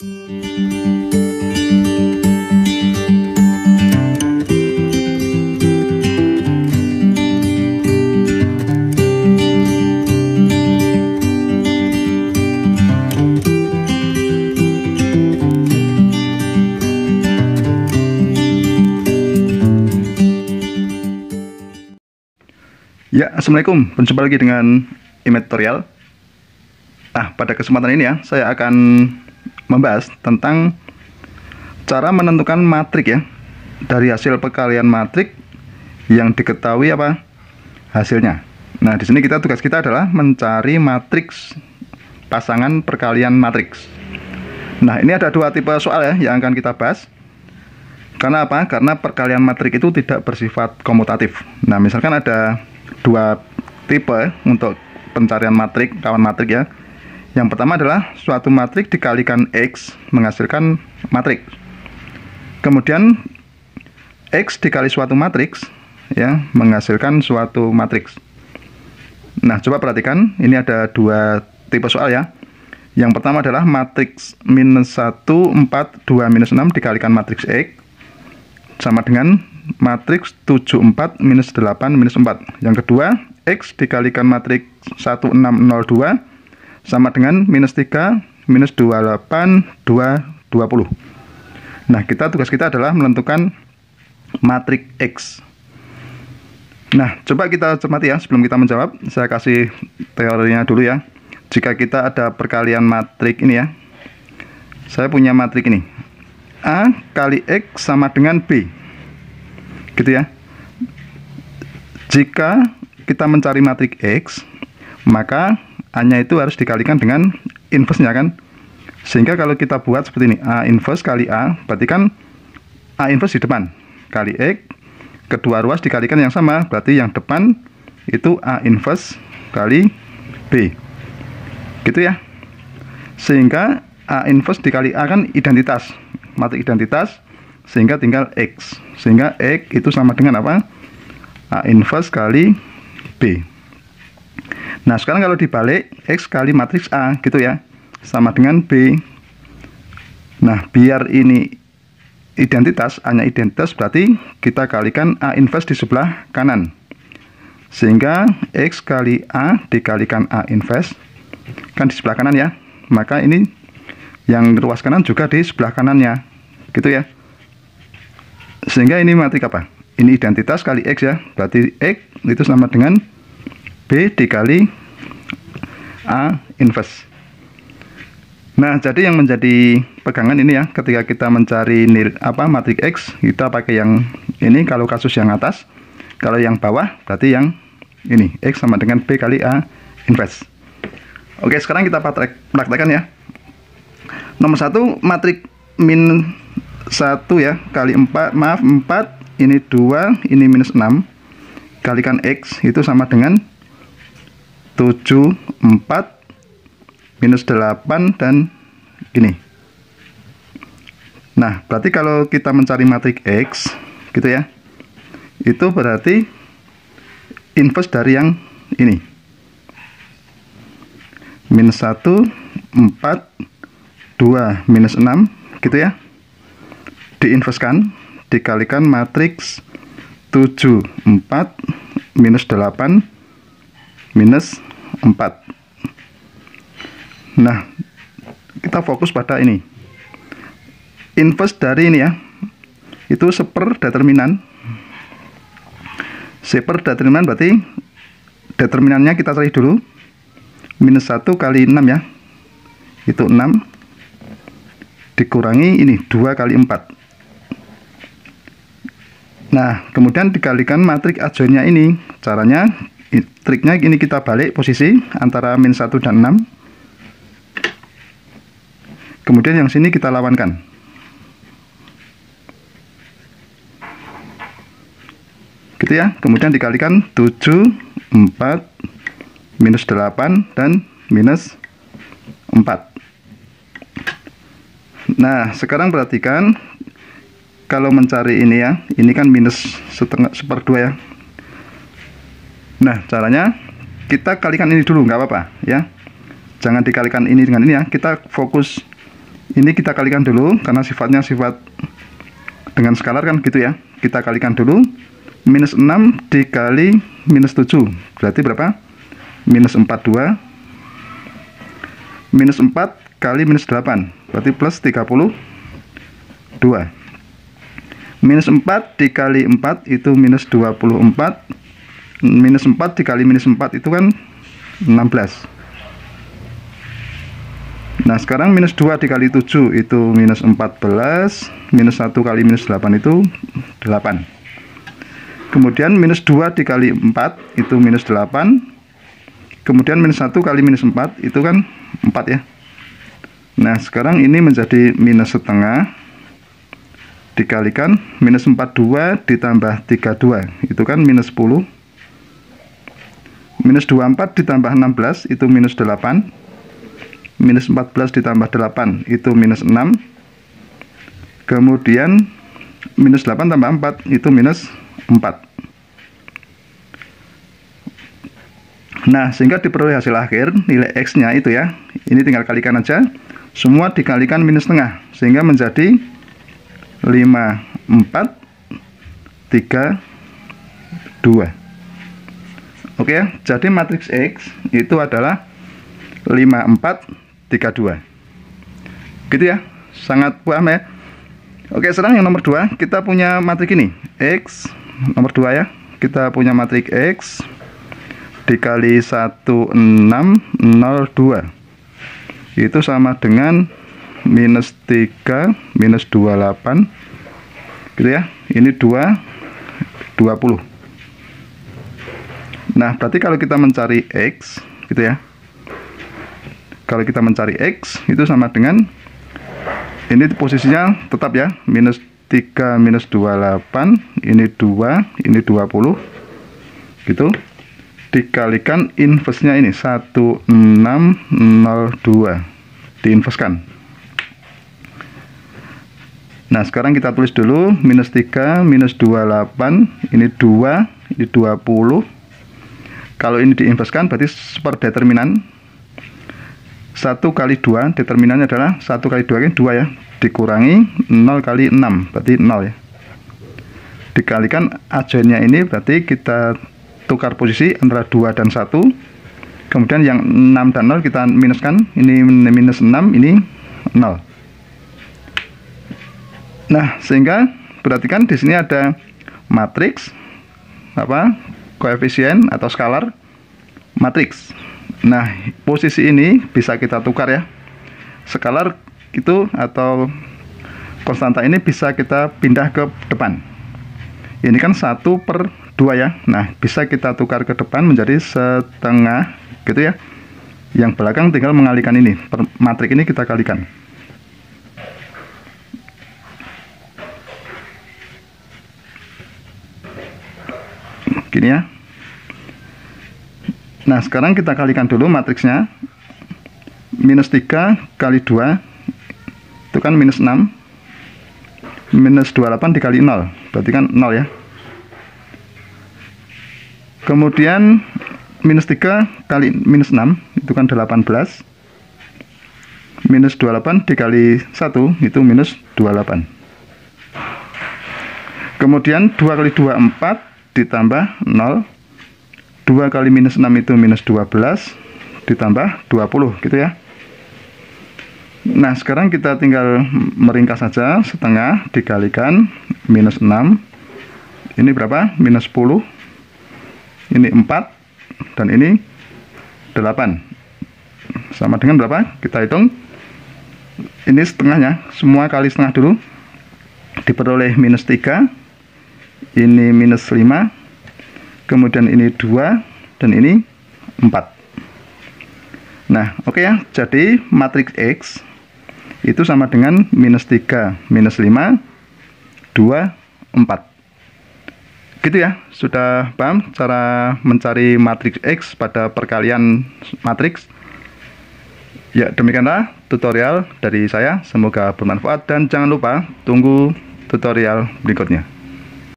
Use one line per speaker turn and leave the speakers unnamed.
Ya, assalamualaikum. Berjumpa lagi dengan Image Tutorial. Nah, pada kesempatan ini ya, saya akan membahas tentang cara menentukan matrik ya, dari hasil perkalian matrik yang diketahui apa hasilnya. Nah, di sini tugas kita adalah mencari matriks pasangan perkalian matriks. Nah, ini ada dua tipe soal ya yang akan kita bahas. Karena apa? Karena perkalian matrik itu tidak bersifat komutatif. Nah, misalkan ada dua tipe untuk pencarian matrik, kawan matrik ya. Yang pertama adalah suatu matrik dikalikan X menghasilkan matrik. Kemudian X dikali suatu matriks ya menghasilkan suatu matriks. Nah, coba perhatikan, ini ada dua tipe soal ya. Yang pertama adalah matriks minus 1, 4, 2, minus 6 dikalikan matriks X sama dengan matriks 7, 4, minus 8, minus 4. Yang kedua, X dikalikan matriks 1, 6, 0, 2 sama dengan minus 3, minus 28, 2, 20. Nah, tugas kita adalah menentukan matriks X. Nah, coba kita cermati ya, sebelum kita menjawab, saya kasih teorinya dulu ya. Jika kita ada perkalian matrik ini ya, saya punya matrik ini, A kali X sama dengan B, gitu ya. Jika kita mencari matrik X, maka A-nya itu harus dikalikan dengan inverse-nya kan. Sehingga kalau kita buat seperti ini, A inverse kali A, berarti kan A inverse di depan kali X, kedua ruas dikalikan yang sama, berarti yang depan itu A inverse kali B, gitu ya. Sehingga A inverse dikali A kan identitas, matrik identitas, sehingga tinggal X. Sehingga X itu sama dengan apa? A inverse kali B. Nah, sekarang kalau dibalik, X kali matriks A, gitu ya, sama dengan B. Nah, biar ini identitas, A-nya identitas, berarti kita kalikan A inverse di sebelah kanan. Sehingga X kali A dikalikan A inverse, kan di sebelah kanan ya. Maka ini yang ruas kanan juga di sebelah kanannya, gitu ya. Sehingga ini matrik apa? Ini identitas kali X ya, berarti X itu sama dengan B dikali A inverse. Nah, jadi yang menjadi pegangan ini ya, ketika kita mencari matrik X, kita pakai yang ini kalau kasus yang atas. Kalau yang bawah berarti yang ini, X sama dengan B kali A inverse. Oke, sekarang kita praktekkan ya. Nomor 1, matrik min 1 ya kali 4, 4, ini 2, ini minus 6, kalikan X itu sama dengan 7, 4, minus 8, dan ini. Nah, berarti kalau kita mencari matrik X, gitu ya, itu berarti inverse dari yang ini. Minus 1, 4, 2, minus 6, gitu ya. Diinverskan, dikalikan matriks 7, 4, minus 8, minus 4. Nah, kita fokus pada ini. Inverse dari ini ya, itu seperdeterminan. Seperdeterminan berarti determinannya kita cari dulu. Minus 1 kali 6 ya, itu 6. Dikurangi ini 2 kali 4. Nah, kemudian dikalikan matrik adjoinnya ini. Caranya, triknya ini kita balik posisi antara min 1 dan 6. Kemudian yang sini kita lawankan. Gitu ya. Kemudian dikalikan 7, 4, minus 8, dan minus 4. Nah, sekarang perhatikan. Kalau mencari ini ya, ini kan minus seper 2 ya. Nah, caranya kita kalikan ini dulu, nggak apa-apa ya. Jangan dikalikan ini dengan ini ya. Kita fokus Ini kita kalikan dulu, karena sifatnya sifat dengan skalar kan gitu ya. Kita kalikan dulu, minus 6 dikali minus 7, berarti berapa? Minus 42. Minus 4 kali minus 8, berarti plus 32. Minus 4 dikali 4 itu minus 24. Minus 4 dikali minus 4 itu kan 16. Nah sekarang minus 2 dikali 7 itu minus 14. Minus 1 kali minus 8 itu 8. Kemudian minus 2 dikali 4 itu minus 8. Kemudian minus 1 kali minus 4 itu kan 4 ya. Nah sekarang ini menjadi minus setengah dikalikan minus 42 ditambah 32 itu kan minus 10. Minus 24 ditambah 16 itu minus 8. Minus 14 ditambah 8 itu minus 6. Kemudian minus 8 tambah 4 itu minus 4. Nah sehingga diperoleh hasil akhir nilai X nya itu ya, ini tinggal kalikan aja, semua dikalikan minus setengah, sehingga menjadi 5, 4, 3, 2. Oke ya, jadi matriks X itu adalah 5, 4, 3, 2. Gitu ya, sangat paham ya. Oke, sekarang yang nomor 2, kita punya matriks ini X, nomor 2 ya, kita punya matriks X dikali 1602 itu sama dengan minus 3 minus 28 gitu ya, ini 2 20. Nah berarti kalau kita mencari X gitu ya, kalau kita mencari X itu sama dengan ini posisinya tetap ya, minus 3 minus 28, ini 2, ini 20 gitu, dikalikan inversenya ini 1602, diinverskan. Nah sekarang kita tulis dulu, minus 3 minus 28, ini 2, ini 20. Kalau ini diinverskan berarti per determinan 1 kali 2, determinannya adalah 1 kali 2 kan 2 ya, dikurangi 0 kali 6 berarti 0 ya, dikalikan adjoinnya ini, berarti kita tukar posisi antara 2 dan 1. Kemudian yang 6 dan 0 kita minuskan, ini minus 6, ini 0. Nah sehingga berarti kan di sini ada matriks apa, koefisien atau skalar matriks. Nah posisi ini bisa kita tukar ya, skalar itu atau konstanta ini bisa kita pindah ke depan. Ini kan 1/2 ya. Nah bisa kita tukar ke depan menjadi setengah gitu ya, yang belakang tinggal mengalihkan ini, matriks ini kita kalikan. Gini ya. Nah sekarang kita kalikan dulu matriksnya, minus 3 kali 2 itu kan minus 6, minus 28 dikali 0 berarti kan 0 ya. Kemudian minus 3 kali minus 6 itu kan 18, minus 28 dikali 1 itu minus 28. Kemudian 2 kali 2 4 ditambah 0, 2 kali minus 6 itu minus 12 ditambah 20 gitu ya. Nah sekarang kita tinggal meringkas saja, setengah dikalikan minus 6, ini berapa? Minus 10, ini 4, dan ini 8, sama dengan berapa? Kita hitung, ini setengahnya, semua kali setengah dulu, diperoleh minus 3, ini minus 5, kemudian ini 2, dan ini 4. Nah oke ya, jadi matriks X itu sama dengan minus 3, minus 5, 2, 4 gitu ya. Sudah paham cara mencari matriks X pada perkalian matriks? Ya demikianlah tutorial dari saya, semoga bermanfaat dan jangan lupa tunggu tutorial berikutnya.